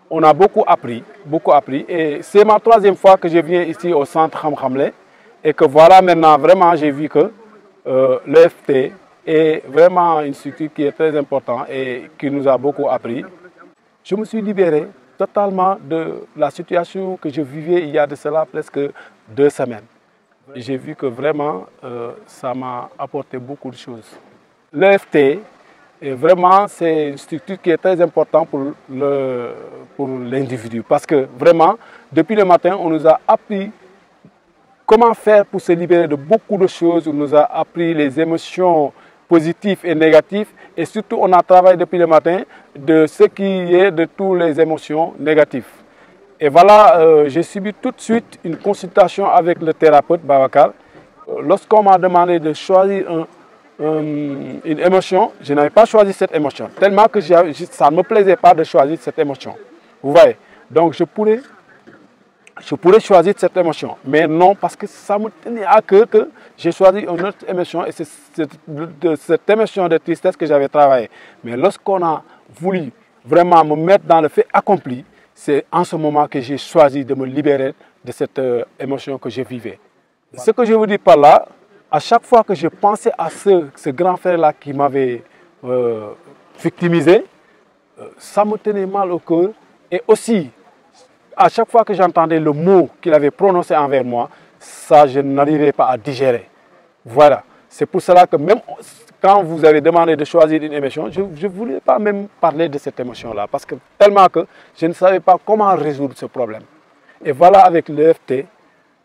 on a beaucoup appris. Et c'est ma troisième fois que je viens ici au centre Xam Xamle. Et que voilà, maintenant, vraiment, j'ai vu que l'EFT est vraiment une structure qui est très importante et qui nous a beaucoup appris. Je me suis libéré totalement de la situation que je vivais il y a de cela presque 2 semaines. J'ai vu que vraiment, ça m'a apporté beaucoup de choses. L'EFT, vraiment, c'est une structure qui est très importante pour l'individu. Parce que vraiment, depuis le matin, on nous a appris comment faire pour se libérer de beaucoup de choses. On nous a appris les émotions positives et négatives. Et surtout, on a travaillé depuis le matin de ce qui est de toutes les émotions négatives. Et voilà, j'ai subi tout de suite une consultation avec le thérapeute Babacar. Lorsqu'on m'a demandé de choisir une émotion, je n'avais pas choisi cette émotion. Tellement que ça ne me plaisait pas de choisir cette émotion. Vous voyez? Donc je pourrais choisir cette émotion. Mais non, parce que ça me tenait à cœur que j'ai choisi une autre émotion. Et c'est cette émotion de tristesse que j'avais travaillé. Mais lorsqu'on a voulu vraiment me mettre dans le fait accompli, c'est en ce moment que j'ai choisi de me libérer de cette émotion que je vivais. Ce que je vous dis par là, à chaque fois que je pensais à ce grand frère-là qui m'avait victimisé, ça me tenait mal au cœur. Et aussi, à chaque fois que j'entendais le mot qu'il avait prononcé envers moi, ça, je n'arrivais pas à digérer. Voilà. C'est pour cela que même quand vous avez demandé de choisir une émotion, je ne voulais pas même parler de cette émotion-là. Parce que tellement que je ne savais pas comment résoudre ce problème. Et voilà, avec l'EFT,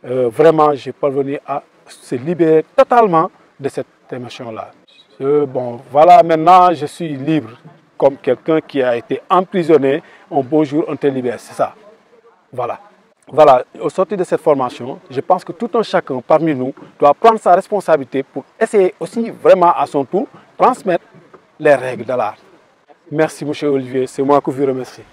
vraiment, j'ai parvenu à se libérer totalement de cette émotion-là. Bon, voilà, maintenant, je suis libre, comme quelqu'un qui a été emprisonné. Un beau jour, on te libère, c'est ça. Voilà. Voilà, au sortir de cette formation, je pense que tout un chacun parmi nous doit prendre sa responsabilité pour essayer aussi vraiment à son tour transmettre les règles de l'art. Merci, M. Olivier, c'est moi qui vous remercie.